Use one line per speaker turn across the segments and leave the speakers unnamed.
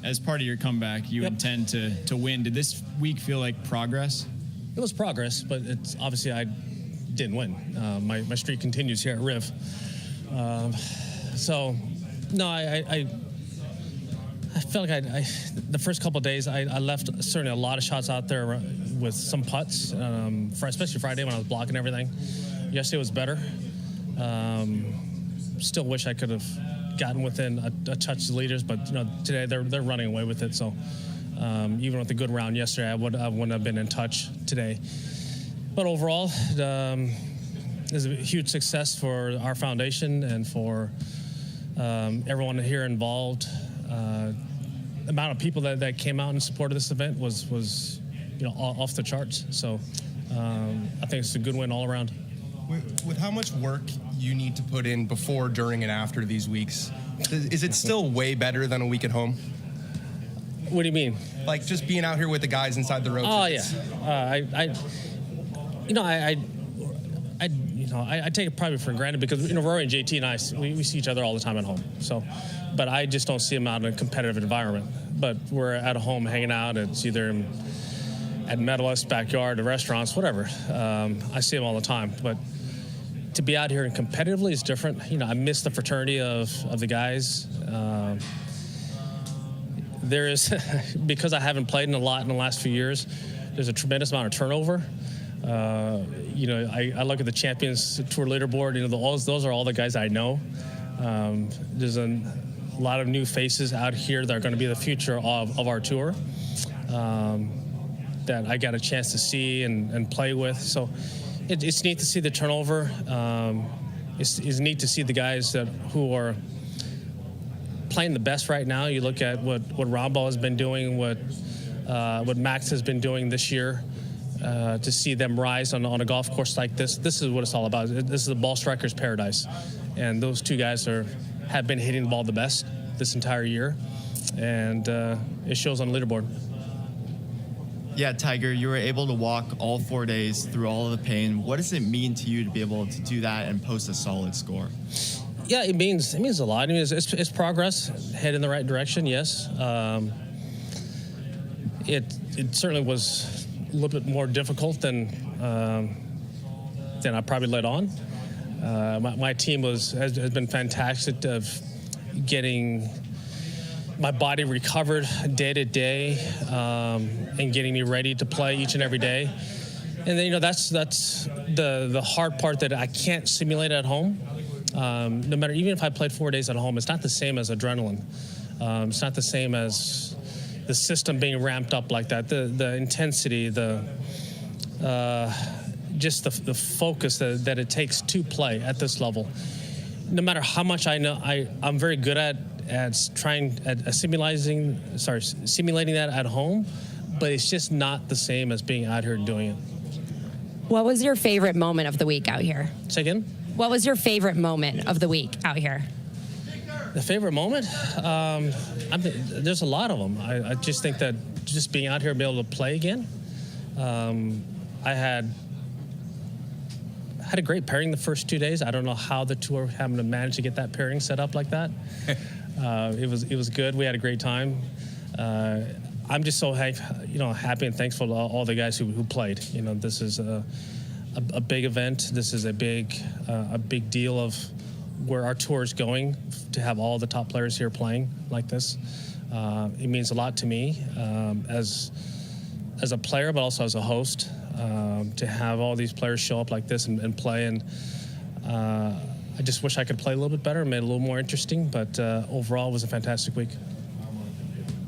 as part of your comeback, you intend to win. Did this week feel like progress?
It was progress, but it's obviously I didn't win. My streak continues here at Riv. So, no, I felt like the first couple of days I left certainly a lot of shots out there with some putts, especially Friday when I was blocking everything. Yesterday was better. Still wish I could have gotten within a touch of the leaders, but today they're running away with it. So even with a good round yesterday, I wouldn't have been in touch today. But overall, it was a huge success for our foundation and for everyone here involved. The amount of people that came out and supported this event was off the charts. So I think it's a good win all around.
With how much work you need to put in before, during, and after these weeks, is it still way better than a week at home?
What do you mean?
Like just being out here with the guys inside the road.
Oh yeah, I take it probably for granted because Rory and JT and I we see each other all the time at home. So, but I just don't see them out in a competitive environment. But we're at home hanging out. It's either at Medalist, backyard, the restaurants, whatever. I see them all the time. But to be out here and competitively is different. I miss the fraternity of the guys. There is, because I haven't played in a lot in the last few years, there's a tremendous amount of turnover. I look at the Champions Tour leaderboard, those are all the guys I know. There's a lot of new faces out here that are going to be the future of our tour that I got a chance to see and play with. So it's neat to see the turnover. It's neat to see the guys who are playing the best right now. You look at what Rambo has been doing, what Max has been doing this year. To see them rise on a golf course like this is what it's all about. This is a ball striker's paradise, and those two guys have been hitting the ball the best this entire year, and it shows on the leaderboard.
Yeah, Tiger, you were able to walk all 4 days through all of the pain. What does it mean to you to be able to do that and post a solid score?
Yeah, it means a lot. I mean, it's progress, head in the right direction. Yes, it certainly was a little bit more difficult than I probably let on. My team has been fantastic of getting my body recovered day to day and getting me ready to play each and every day. And then that's the hard part that I can't simulate at home. No matter, even if I played 4 days at home, it's not the same as adrenaline. It's not the same as the system being ramped up like that. The intensity, just the focus that it takes to play at this level. No matter how much I know, I'm very good at simulating that at home, but it's just not the same as being out here doing it.
What was your favorite moment of the week out here?
Say again?
What was your favorite moment of the week out here?
The favorite moment? There's a lot of them. I just think that just being out here and be able to play again. I had a great pairing the first 2 days. I don't know how the tour happened to manage to get that pairing set up like that. It was good. We had a great time. I'm just so happy and thankful to all the guys who played. This is a big event. This is a big deal of where our tour is going, to have all the top players here playing like this. It means a lot to me as a player, but also as a host, to have all these players show up like this and play. And I just wish I could play a little bit better, made it a little more interesting, but overall it was a fantastic week.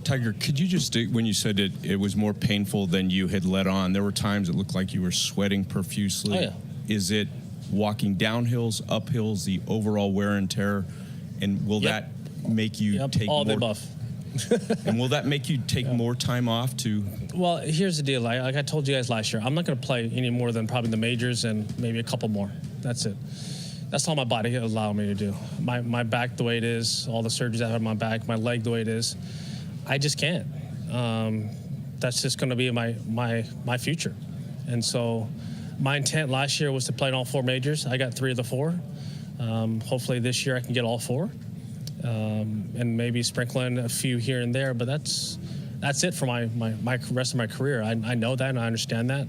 Tiger, could you just, when you said it was more painful than you had let on, there were times it looked like you were sweating profusely.
Oh, yeah.
Is it walking downhills, uphills, the overall wear and tear, and will that make you take
all
more?
the above.
And will that make you take more time off to?
Well, here's the deal. Like I told you guys last year, I'm not going to play any more than probably the majors and maybe a couple more. That's it. That's all my body allowed me to do. My back the way it is, all the surgeries I have on my back, my leg the way it is, I just can't. That's just going to be my future. And so my intent last year was to play in all 4 majors. I got 3 of the 4. Hopefully this year I can get all 4. and maybe sprinkling a few here and there. But that's it for my rest of my career. I know that and I understand that.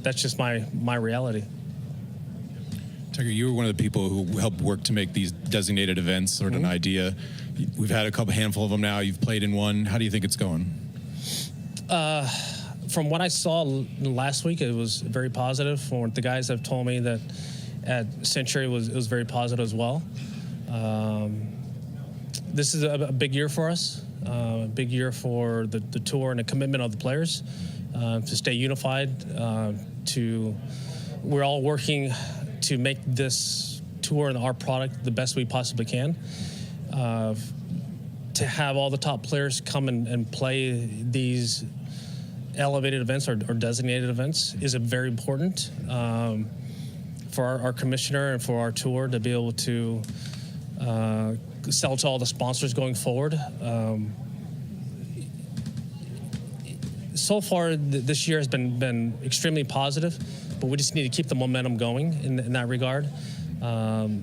That's just my reality.
Tiger, you were one of the people who helped work to make these designated events sort of an idea. We've had a handful of them now. You've played in one. How do you think it's going?
From what I saw last week, it was very positive. From what the guys have told me that at Century it was very positive as well. This is a big year for us, a big year for the tour and the commitment of the players to stay unified. We're all working to make this tour and our product the best we possibly can. To have all the top players come and play these elevated events or designated events is very important for our commissioner and for our tour to be able to sell to all the sponsors going forward. So far, this year has been extremely positive, but we just need to keep the momentum going in that regard.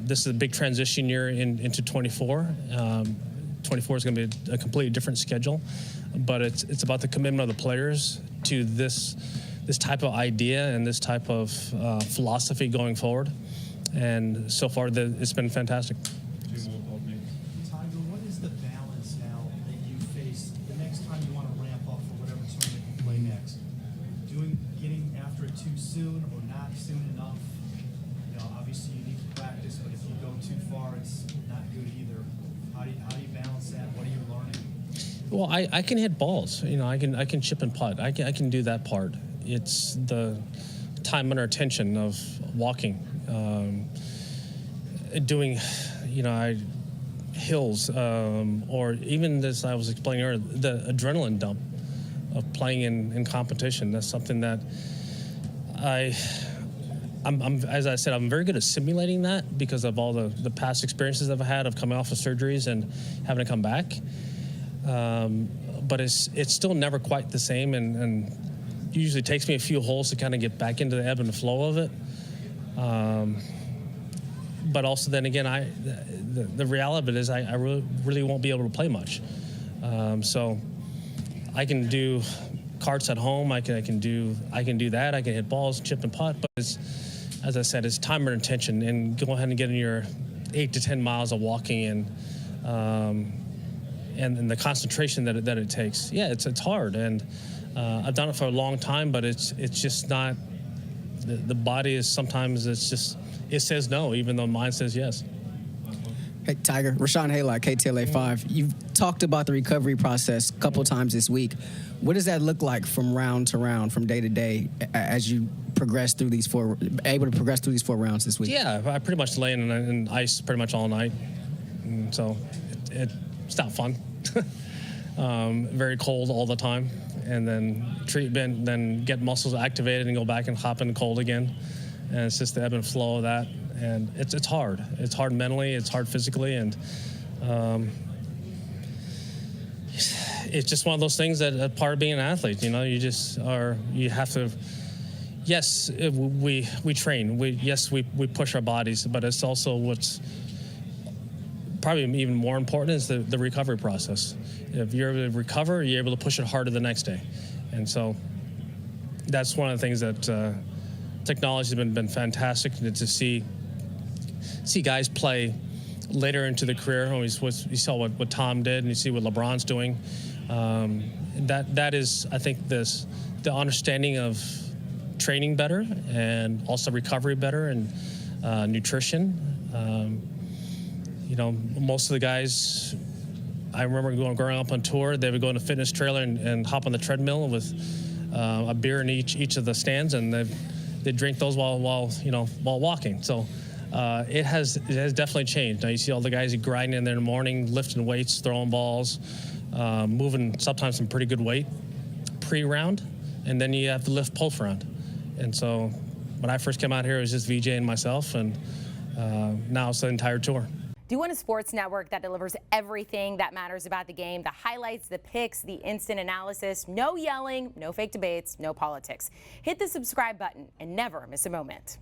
This is a big transition year into 24. 24 is going to be a completely different schedule, but it's about the commitment of the players to this type of idea and this type of philosophy going forward. And so far, it's been fantastic.
Tiger, what is the balance now that you face the next time you want to ramp up for whatever tournament you play next? Getting after it too soon or not soon enough? You know, obviously you need to practice, but if you go too far, it's not good either. How do you balance that? What are you learning?
Well, I can hit balls. You know, I can chip and putt. I can do that part. It's the time under attention of walking, doing, hills, or even this I was explaining earlier, the adrenaline dump of playing in competition. That's something that I'm as I said, I'm very good at simulating that because of all the past experiences I've had of coming off of surgeries and having to come back. But it's still never quite the same, and usually takes me a few holes to kind of get back into the ebb and the flow of it. But also then again, the reality of it is I really won't be able to play much. So I can do carts at home. I can do that. I can hit balls, chip and putt. But as I said, it's time and attention, and go ahead and get in your 8 to 10 miles of walking and the concentration that it takes. Yeah, it's hard, and I've done it for a long time, but it's just not. The body is sometimes it says no, even though mine says yes.
Hey, Tiger, Rashawn Haylock, KTLA 5. You've talked about the recovery process a couple of times this week. What does that look like from round to round, from day to day, as you progress through able to progress through these 4 rounds this week?
Yeah, I pretty much lay in ice pretty much all night, and so it's not fun. Very cold all the time, and then treatment, then get muscles activated and go back and hop in the cold again, and it's just the ebb and flow of that. And it's hard. It's hard mentally. It's hard physically, and it's just one of those things that a part of being an athlete. You know, you have to. Yes, we train. We push our bodies, but it's also what's probably even more important is the recovery process. If you're able to recover, you're able to push it harder the next day, and so that's one of the things that technology has been fantastic to see guys play later into the career. You saw what Tom did, and you see what LeBron's doing. That is, I think, the understanding of training better and also recovery better and nutrition. Most of the guys, I remember growing up on tour, they would go in a fitness trailer and hop on the treadmill with a beer in each of the stands, and they drink those while walking. So it has definitely changed. Now you see all the guys grinding in there in the morning, lifting weights, throwing balls, moving sometimes some pretty good weight pre-round, and then you have to lift post-round. And so when I first came out here, it was just VJ and myself, and now it's the entire tour.
Do you want a sports network that delivers everything that matters about the game? The highlights, the picks, the instant analysis, no yelling, no fake debates, no politics. Hit the subscribe button and never miss a moment.